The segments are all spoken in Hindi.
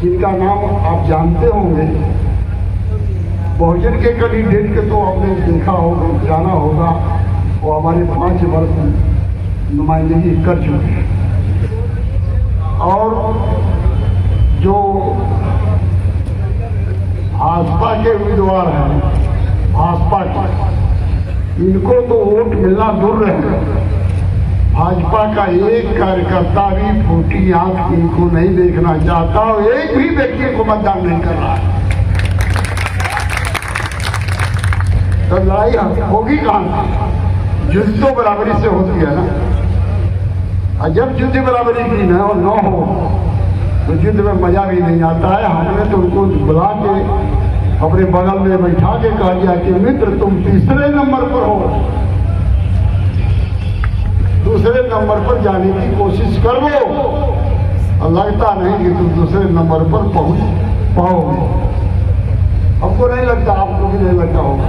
जिनका नाम आप जानते होंगे, बहुजन के कैंडिडेट के तो आपने देखा होगा, जाना होगा, वो हमारे 5 वर्ष नुमाइंदगी कर चुके हैं। और जो भाजपा के उम्मीदवार हैं, भाजपा के, इनको तो वोट मिलना दूर रहे, भाजपा का एक कार्यकर्ता भी फूटी आंख इनको नहीं देखना चाहता और एक भी व्यक्ति को मतदान नहीं कर रहा है। तो लड़ाई होगी कहां से? युद्ध तो बराबरी से होती है ना। और जब युद्ध बराबरी की न हो तो युद्ध में मजा भी नहीं आता है। हमने तो उनको बुला के अपने बगल में बैठा के कह दिया कि मित्र तुम तीसरे नंबर पर हो, दूसरे नंबर पर जाने की कोशिश करो, और लगता नहीं कि तुम दूसरे नंबर पर पहुंच पाओगे। हमको नहीं लगता, आपको भी नहीं लगता होगा।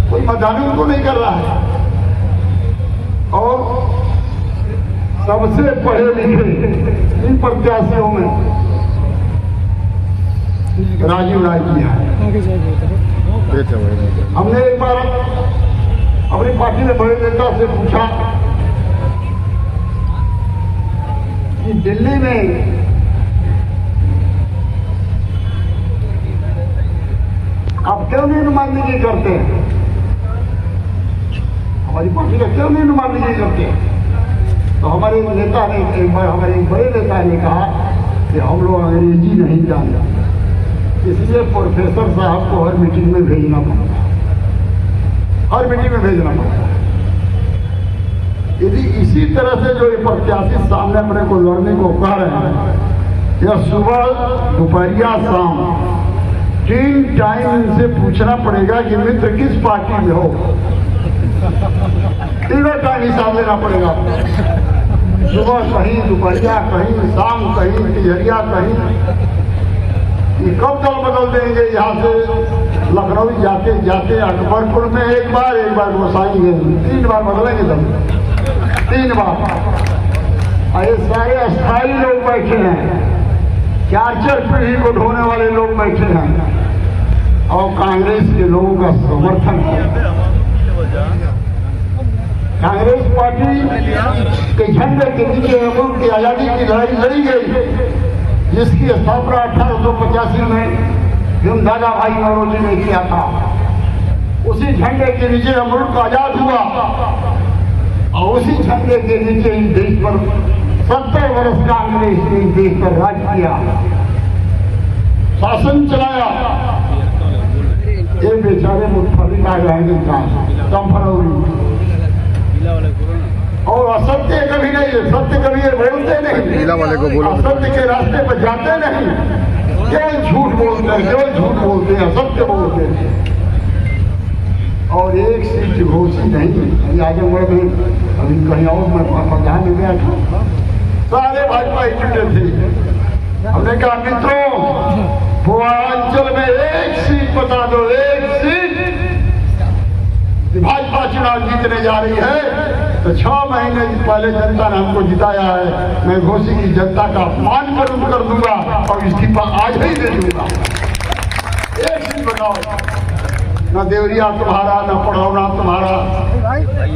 कोई मतदान उनको नहीं कर रहा है। और सबसे पढ़े लिखे इन प्रत्याशियों में राजीव राय जी है। हमने एक बार अपनी पार्टी में बड़े नेता से पूछा कि दिल्ली में आप क्यों नहीं नुमाइंदगी करते हैं, हमारी पार्टी का क्यों नहीं नुमाइंदगी करते हैं? तो हमारे नेता ने एक बार, हमारे बड़े नेता ने कहा कि हम लोग अंग्रेजी नहीं जानते, इसलिए प्रोफेसर साहब को हर मीटिंग में भेजना पड़ता है, हर मीटिंग में भेजना पड़ता है। यदि इसी तरह से जो ये प्रत्याशी सामने अपने को लड़ने को कह रहे हैं, यह सुबह दोपहरिया शाम 3 टाइम इनसे पूछना पड़ेगा कि मित्र किस पार्टी में हो, 3 टाइम हिसाब लेना पड़ेगा। सुबह कहीं, दोपहरिया कहीं, शाम कहीं, तिजरिया कहीं। ये कब दल बदल देंगे? यहाँ से लखनऊ जाते जाते अकबरपुर में एक बार गोसाई गए, 3 बार बदलेंगे दल, 3 बार। ये सारे अस्थायी लोग बैठे हैं, 4 पीढ़ी को ढोने वाले लोग बैठे हैं और कांग्रेस के लोगों का समर्थन है। कांग्रेस पार्टी के झंडे के नीचे मुल्क की आजादी की लड़ाई लड़ी गई, जिसकी स्थापना 1885 में दादा भाई नौरोजी ने किया था। उसी झंडे के नीचे मुल्क आजाद हुआ और उसी झंडे के नीचे इस देश पर 70 वर्ष कांग्रेस ने इस देश पर राज किया, शासन चलाया। ये बेचारे मुतफर्रिक आ जाएंगे कम फरवरी। और असत्य कभी नहीं है, सत्य कभी ये बोलते नहीं, असत्य के रास्ते पर जाते नहीं, केवल झूठ बोलते हैं, केवल झूठ बोलते हैं, असत्य बोलते हैं। और एक सीट घोषी नहीं। आजमगढ़ में अभी कहीं और मैं प्रधान में गया था, सारे भाजपा जुटे थे। हमने कहा मित्रों, पूर्वांचल में एक सीट बता दो, एक सीट। भाजपा चुनाव जीतने जा रही है तो 6 महीने पहले जनता ने हमको जिताया है। मैं घोसी की जनता का अपमान कर दूंगा और इस्तीफा आज ही दे दूंगा। एक सीट बताओ, न देवरिया तुम्हारा, न पढ़ौना तुम्हारा,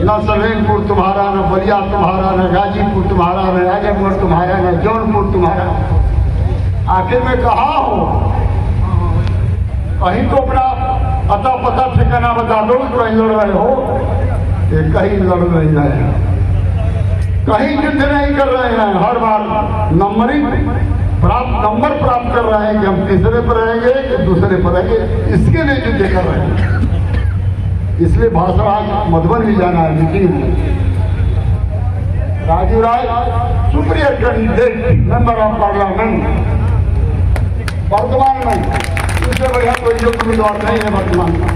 न सलेमपुर तुम्हारा, न बलिया तुम्हारा, न गाजीपुर तुम्हारा, न आजमगढ़ तुम्हारा, न जौनपुर तुम्हारा। आखिर में कहाँ हो? कहीं तो अपना अता पता ठिकाना बता दो, कहीं लड़ रहे हो, ये कहीं लड़ नहीं रहे हैं, कहीं युद्ध नहीं कर रहे हैं। हर बार नंबर प्राप्त कर रहे हैं कि हम तीसरे पर रहेंगे कि दूसरे पर रहेंगे, इसके लिए युद्ध कर रहे हैं। इसलिए भाषण आज मधुबन भी जाना है मीटिंग में। राजीव राय सुप्रीयर कैंडिडेट मेंबर ऑफ पार्लियामेंट वर्तमान में, इससे बढ़िया कोई योग्य उम्मीदवार नहीं है वर्तमान में।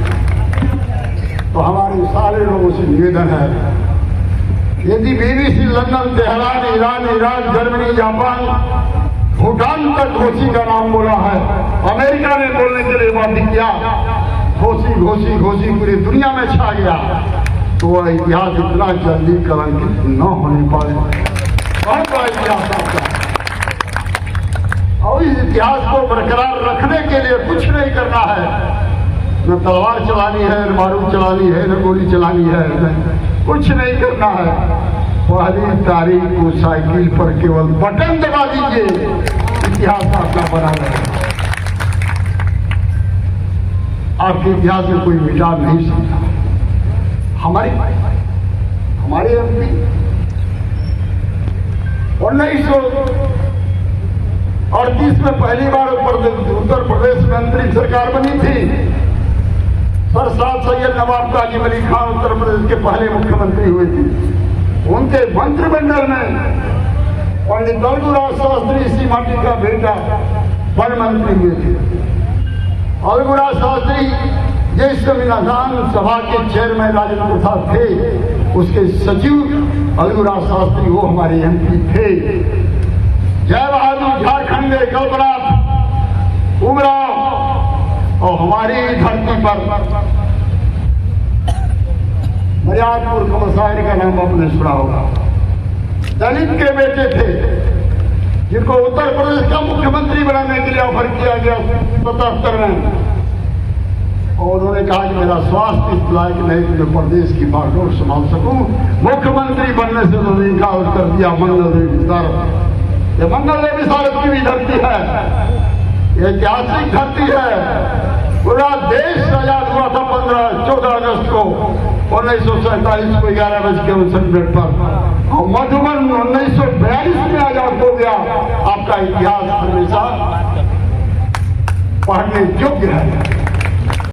तो हमारे सारे लोगों से निवेदन है, यदि BBC London, Tehran, Iran, Iraq, Germany, Japan, Bhutan तक घोसी का नाम बोला है, अमेरिका ने बोलने के लिए बात किया, घोसी पूरी दुनिया में छा गया, तो वह इतिहास इतना जल्दी कलंकित न होने पाए। बहुत बड़ा इतिहास आपका। और इस इतिहास को बरकरार रखने के लिए कुछ नहीं करना है, न तलवार चलानी है, न बारूद चलानी है, न गोली चलानी है, कुछ नहीं करना है। पहली तारीख को साइकिल पर केवल बटन दबा दीजिए, इतिहास आपका बना रहेगा। आपके इतिहास में कोई मिटा नहीं सकता। हमारे एमपी 1938 में पहली बार उत्तर प्रदेश में अंतरिम सरकार बनी थी। सर सैयद नवाब काजिम अली खान उत्तर प्रदेश के पहले मुख्यमंत्री हुए थे। उनके मंत्रिमंडल में पंडित अलगूराज शास्त्री इसी माटी का बेटा वन मंत्री हुए थे। अलगूराज शास्त्री जिस संविधान सभा के चेयरमैन राजेंद्र प्रसाद थे, उसके सचिव अलगूराज शास्त्री वो हमारे एमपी थे। जय बहादुर झारखंड में कल्पनाथ उमराव और हमारी धरती पर मर्यादपुर कमसायर का नाम आपने सुना होगा। दलित के बेटे थे जिनको उत्तर प्रदेश का मुख्यमंत्री बनाने के लिए ऑफर किया गया 77 में, और उन्होंने कहा कि मेरा स्वास्थ्य इस लायक नहीं कि मैं प्रदेश की बागडोर संभाल सकूं। मुख्यमंत्री बनने से उन्होंने इनकार कर दिया। मंगल देव विशारद, ये मंगल देव विशारद की भी धरती है, ये ऐतिहासिक धरती है। पूरा देश आजाद हुआ था 14 अगस्त को 1947 को 11:59 पर, और मधुबन 1942 में आजाद हो गया। आपका इतिहास हमेशा पढ़ने योग्य है।